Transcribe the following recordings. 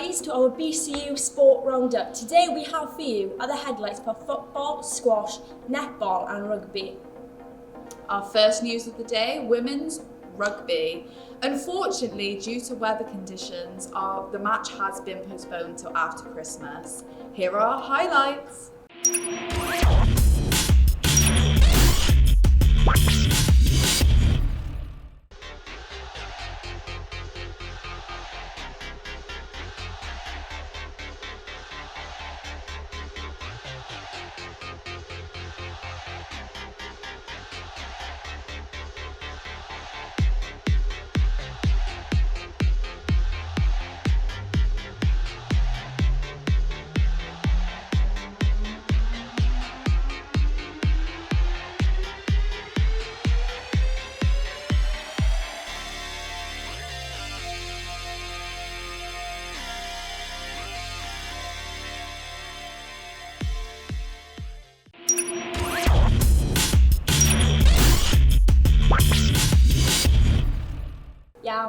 guys to our BCU Sport Round Up. Today we have for you other headlights for football, squash, netball and rugby. Our first news of the day, women's rugby. Unfortunately, due to weather conditions, the match has been postponed till after Christmas. Here are our highlights.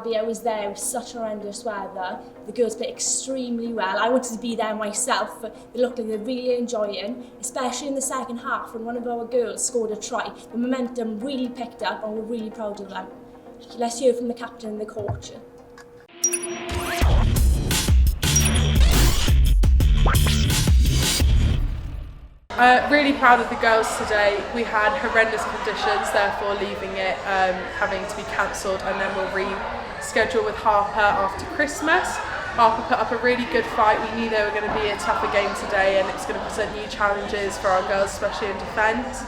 Yeah, I was there. It was such horrendous weather. The girls played extremely well. I wanted to be there myself, but they looked like they're really enjoying, especially in the second half when one of our girls scored a try. The momentum really picked up and we're really proud of them. Let's hear from the captain and the coach. Really proud of the girls today. We had horrendous conditions, therefore leaving it having to be cancelled, and then we'll reschedule with Harper after Christmas. Harper put up a really good fight. We knew they were going to be a tougher game today, and it's going to present new challenges for our girls, especially in defence.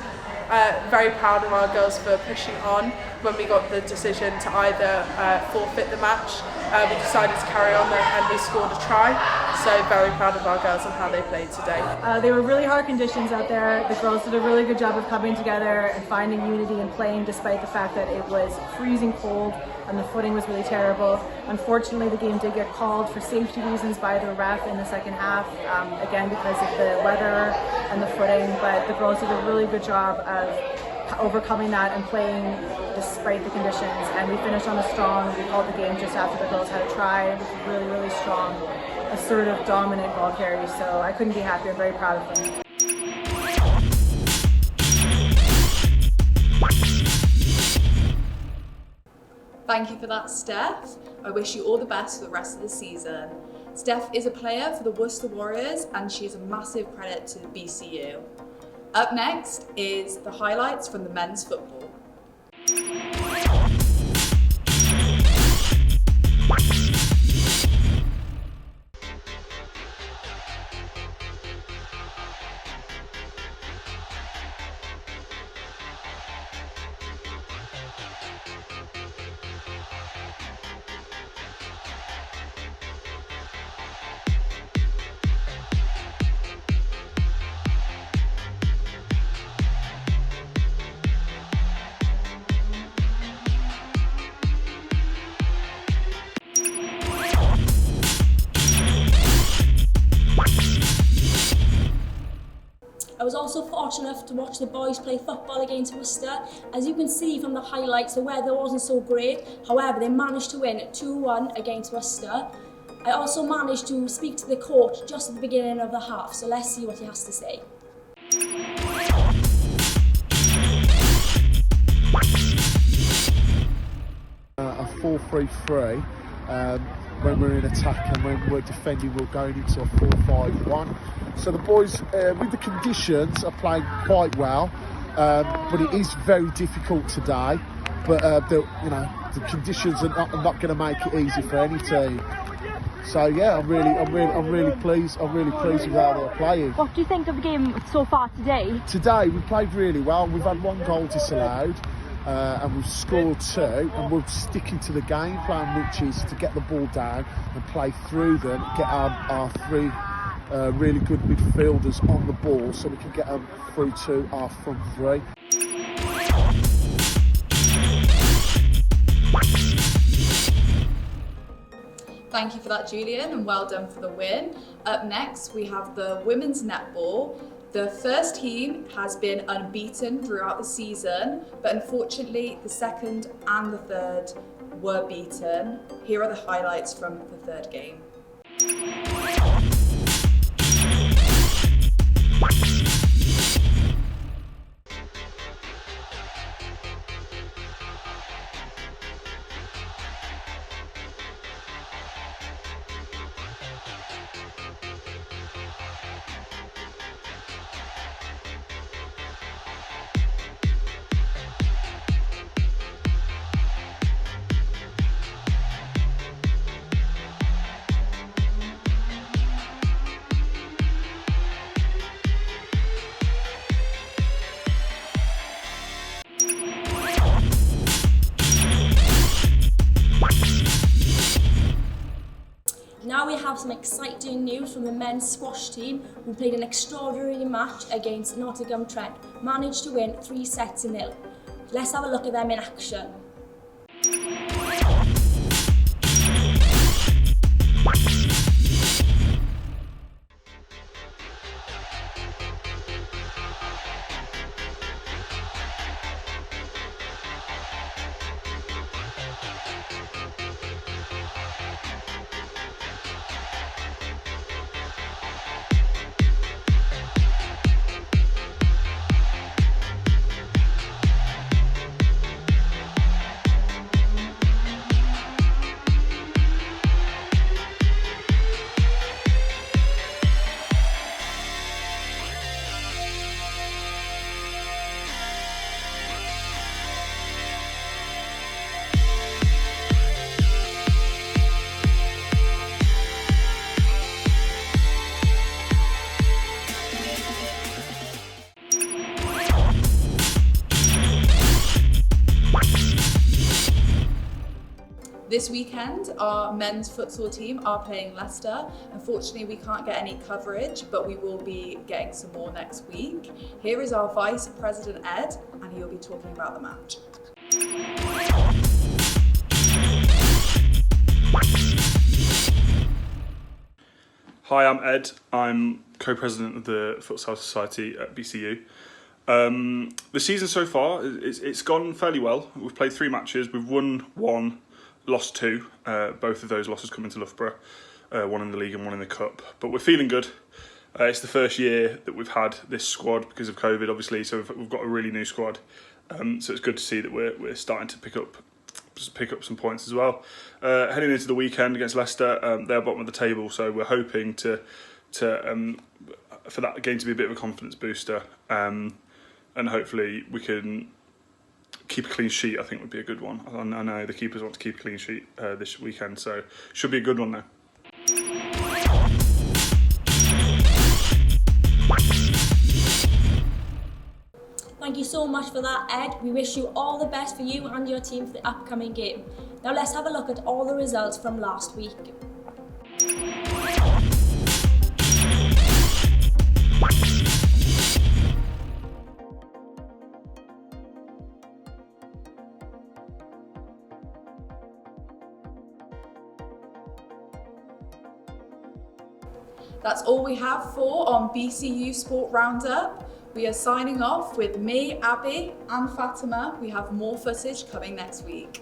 Very proud of our girls for pushing on. When we got the decision to either forfeit the match, we decided to carry on and we scored a try. So very proud of our girls and how they played today. They were really hard conditions out there. The girls did a really good job of coming together and finding unity and playing despite the fact that it was freezing cold and the footing was really terrible. Unfortunately, the game did get called for safety reasons by the ref in the second half, again because of the weather and the footing, but the girls did a really good job of overcoming that and playing despite the conditions, and we finished on a strong. We called the game just after the girls had a try. It was really, really strong, assertive, dominant ball carry, so I couldn't be happier. Very proud of them. Thank you for that, Steph. I wish you all the best for the rest of the season. Steph is a player for the Worcester Warriors and she is a massive credit to the BCU. Up next is the highlights from the men's football. I was also fortunate enough to watch the boys play football against Worcester. As you can see from the highlights, the weather wasn't so great. However, they managed to win 2-1 against Worcester. I also managed to speak to the coach just at the beginning of the half, so let's see what he has to say. A 4-3-3 when we're in attack, and when we're defending we're going into a 4-5-1. So the boys with the conditions are playing quite well, but it is very difficult today. But the conditions are not going to make it easy for any team. So yeah, I'm really pleased. I'm really pleased with how they're playing. What do you think of the game so far today? Today we played really well. We've had 1 goal disallowed. And we've scored 2, and we're sticking to the game plan, which is to get the ball down and play through them, get our 3 really good midfielders on the ball so we can get them through to our front 3. Thank you for that, Julian, and well done for the win. Up next, we have the women's netball. The first team has been unbeaten throughout the season, but unfortunately the second and the third were beaten. Here are the highlights from the third game. some exciting news from the men's squash team who played an extraordinary match against Nottingham Trent, managed to win 3-0. Let's have a look at them in action. This weekend, our men's futsal team are playing Leicester. Unfortunately, we can't get any coverage, but we will be getting some more next week. Here is our Vice President, Ed, and he will be talking about the match. Hi, I'm Ed. I'm co-president of the Futsal Society at BCU. The season so far, it's gone fairly well. We've played 3 matches. We've won 1, lost 2. Both of those losses come into Loughborough, 1 in the league and 1 in the cup. But we're feeling good. It's the first year that we've had this squad because of COVID, obviously. So we've got a really new squad. So it's good to see that we're starting to pick up some points as well. Heading into the weekend against Leicester, they're bottom of the table, so we're hoping to for that game to be a bit of a confidence booster, and hopefully we can keep a clean sheet. I think would be a good one. I know the keepers want to keep a clean sheet this weekend, so should be a good one now. Thank you so much for that, Ed. We wish you all the best for you and your team for the upcoming game. Now let's have a look at all the results from last week. That's all we have on BCU Sport Round Up. We are signing off with me, Abby, and Fathema. We have more footage coming next week.